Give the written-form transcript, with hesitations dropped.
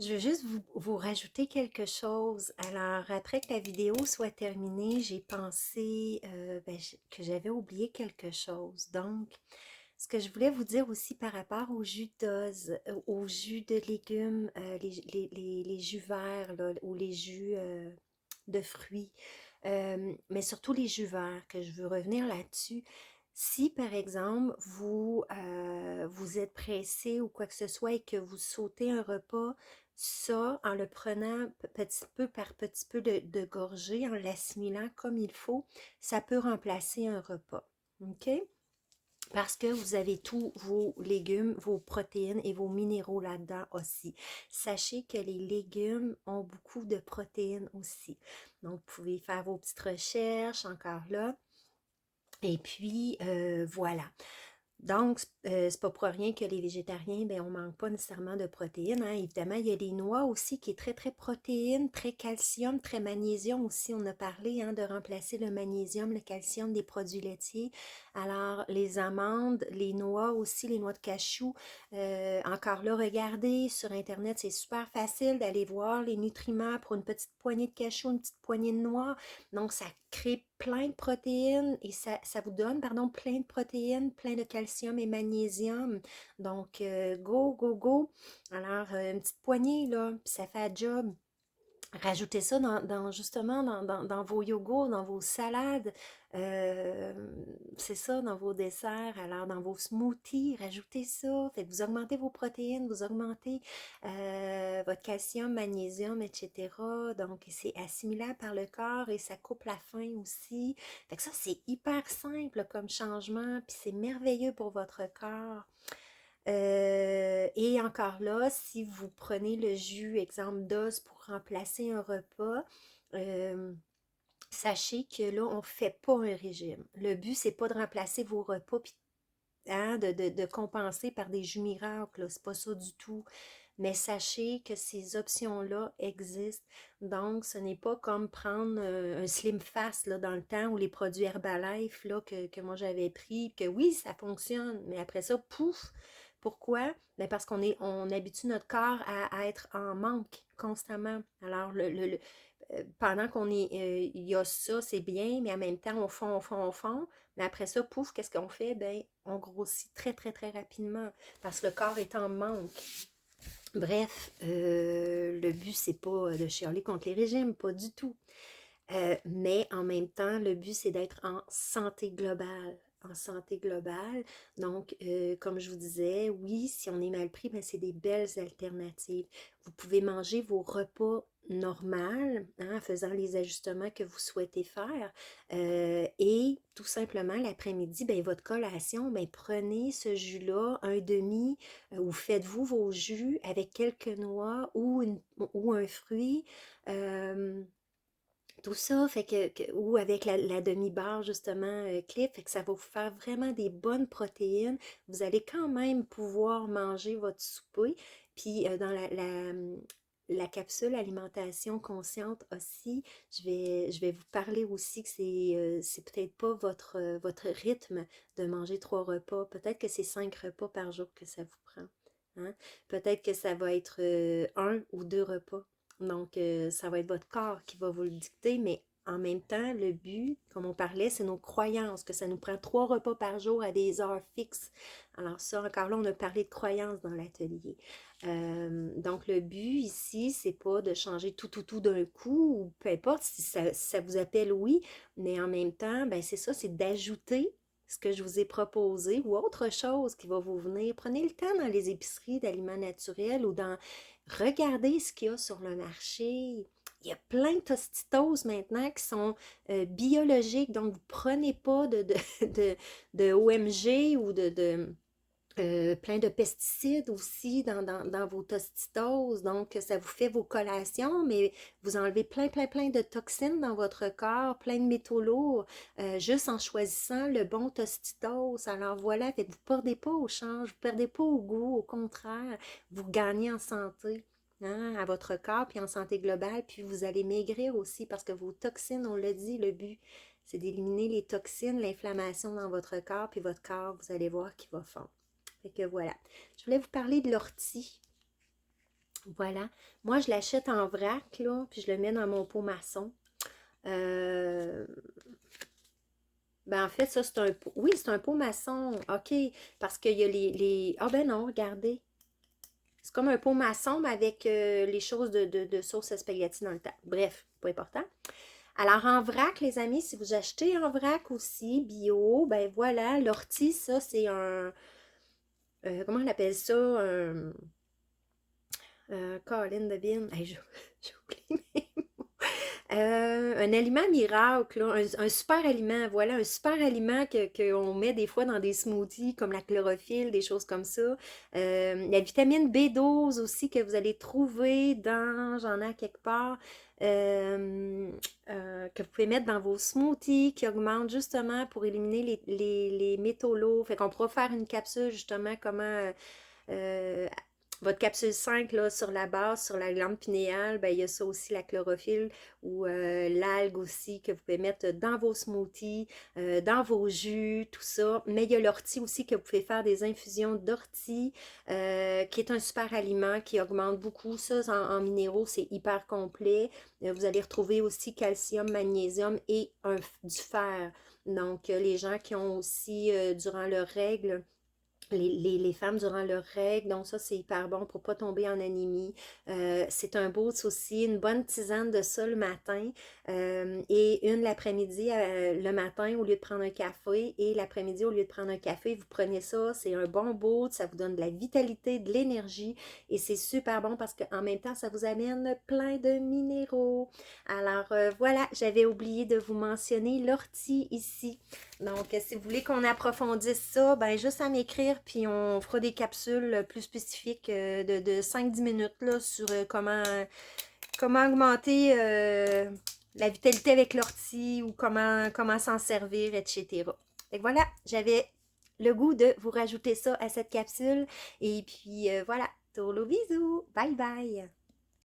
Je veux juste vous rajouter quelque chose. Alors, après que la vidéo soit terminée, j'ai pensé que j'avais oublié quelque chose. Donc, ce que je voulais vous dire aussi par rapport au jus d'os, au jus de légumes, les jus verts là, ou les jus de fruits, mais surtout les jus verts, que je veux revenir là-dessus. Si, par exemple, vous êtes pressé ou quoi que ce soit et que vous sautez un repas, ça, en le prenant petit peu par petit peu de gorgée, en l'assimilant comme il faut, ça peut remplacer un repas. OK? Parce que vous avez tous vos légumes, vos protéines et vos minéraux là-dedans aussi. Sachez que les légumes ont beaucoup de protéines aussi. Donc, vous pouvez faire vos petites recherches encore là. Et puis, voilà. Donc, c'est pas pour rien que les végétariens, ben, on manque pas nécessairement de protéines, hein. Évidemment, il y a les noix aussi qui est très, très protéines, très calcium, très magnésium aussi. On a parlé, hein, de remplacer le magnésium, le calcium des produits laitiers. Alors, les amandes, les noix aussi, les noix de cachou. Encore là, regardez sur Internet, c'est super facile d'aller voir les nutriments pour une petite poignée de cachou, une petite poignée de noix. Donc, ça crée plein de protéines et ça vous donne, pardon, plein de protéines, plein de calcium et magnésium. Donc, go, go, go. Alors, une petite poignée, là, puis ça fait un job. Rajoutez ça justement dans vos yogurts, dans vos salades, euh, c'est ça, dans vos desserts, alors dans vos smoothies, rajoutez ça, fait que vous augmentez vos protéines, vous augmentez votre calcium, magnésium, etc. Donc c'est assimilable par le corps et ça coupe la faim aussi. Fait que ça c'est hyper simple comme changement, puis c'est merveilleux pour votre corps. Et encore là, si vous prenez le jus, exemple d'os, pour remplacer un repas, euh, sachez que là, on ne fait pas un régime. Le but, c'est pas de remplacer vos repas, puis hein, de compenser par des jus miracles, c'est pas ça du tout. Mais sachez que ces options-là existent. Donc, ce n'est pas comme prendre un Slim Fast là, dans le temps ou les produits Herbalife là, que moi j'avais pris, que oui, ça fonctionne, mais après ça, pouf! Pourquoi? Ben parce on habitue notre corps à être en manque constamment. Alors, pendant il y a ça, c'est bien, mais en même temps, on fond, on fond, on fond. Mais après ça, pouf, qu'est-ce qu'on fait? Ben, on grossit très, très, très rapidement parce que le corps est en manque. Bref, le but, c'est pas de chialer contre les régimes, pas du tout. Mais en même temps, le but, c'est d'être en santé globale. En santé globale. Donc, comme je vous disais, oui, si on est mal pris, ben, c'est des belles alternatives. Vous pouvez manger vos repas normal, hein, en faisant les ajustements que vous souhaitez faire. Et tout simplement, l'après-midi, ben, votre collation, ben, prenez ce jus-là, un demi, ou faites-vous vos jus avec quelques noix ou un fruit. Euh, tout ça fait ou avec la demi-barre justement Cliff, fait que ça va vous faire vraiment des bonnes protéines. Vous allez quand même pouvoir manger votre souper. Puis dans la capsule alimentation consciente aussi, je vais vous parler aussi que c'est peut-être pas votre rythme de manger 3 repas. Peut-être que c'est 5 repas par jour que ça vous prend. Hein? Peut-être que ça va être 1 ou 2 repas. Donc, ça va être votre corps qui va vous le dicter, mais en même temps, le but, comme on parlait, c'est nos croyances, que ça nous prend 3 repas par jour à des heures fixes. Alors ça, encore là, on a parlé de croyances dans l'atelier. Donc, le but ici, c'est pas de changer tout d'un coup, ou peu importe si ça vous appelle, oui, mais en même temps, ben c'est ça, c'est d'ajouter ce que je vous ai proposé ou autre chose qui va vous venir. Prenez le temps dans les épiceries d'aliments naturels ou dans regardez ce qu'il y a sur le marché. Il y a plein de tostitos maintenant qui sont biologiques, donc vous ne prenez pas de OMG ou plein de pesticides aussi dans vos tostitos. Donc, ça vous fait vos collations, mais vous enlevez plein de toxines dans votre corps, plein de métaux lourds, juste en choisissant le bon tostitos. Alors voilà, fait que vous ne perdez pas au change, vous ne perdez pas au goût, au contraire, vous gagnez en santé. Hein, à votre corps, puis en santé globale, puis vous allez maigrir aussi parce que vos toxines, on l'a dit, le but, c'est d'éliminer les toxines, l'inflammation dans votre corps, puis votre corps, vous allez voir qu'il va fondre. Fait que voilà. Je voulais vous parler de l'ortie. Voilà. Moi, je l'achète en vrac, là, puis je le mets dans mon pot maçon. Euh, Ben, en fait, ça, c'est un pot. Oui, c'est un pot maçon. OK. Parce qu'il y a Ah, ben non, regardez. C'est comme un pot maçon, mais avec les choses de sauce à spaghetti dans le tas. Bref, pas important. Alors, en vrac, les amis, si vous achetez en vrac aussi, bio, ben voilà, l'ortie, ça, c'est un. Comment on appelle ça? Colin de Bean. Hey, j'ai oublié. Un aliment miracle, là, un super aliment, voilà, un super aliment qu'on met des fois dans des smoothies comme la chlorophylle, des choses comme ça. La vitamine B12 aussi que vous allez trouver j'en ai à quelque part, que vous pouvez mettre dans vos smoothies, qui augmente justement pour éliminer les métaux lourds. Fait qu'on pourra faire une capsule justement comment euh, votre capsule 5 là, sur la base, sur la glande pinéale, ben, il y a ça aussi, la chlorophylle ou l'algue aussi que vous pouvez mettre dans vos smoothies, dans vos jus, tout ça. Mais il y a l'ortie aussi que vous pouvez faire des infusions d'ortie, qui est un super aliment qui augmente beaucoup. Ça, en minéraux, c'est hyper complet. Vous allez retrouver aussi calcium, magnésium et du fer. Donc, les gens qui ont aussi, durant leurs règles, les femmes durant leurs règles, donc ça c'est hyper bon pour pas tomber en anémie. C'est un boost aussi, une bonne tisane de ça le matin et une l'après-midi, le matin au lieu de prendre un café et l'après-midi au lieu de prendre un café, vous prenez ça, c'est un bon boost, ça vous donne de la vitalité, de l'énergie et c'est super bon parce qu'en même temps ça vous amène plein de minéraux. Alors voilà, j'avais oublié de vous mentionner l'ortie ici. Donc, si vous voulez qu'on approfondisse ça, ben juste à m'écrire, puis on fera des capsules plus spécifiques de 5-10 minutes là, sur comment augmenter la vitalité avec l'ortie ou comment s'en servir, etc. Et voilà, j'avais le goût de vous rajouter ça à cette capsule. Et puis voilà, tourlo bisous, bye bye!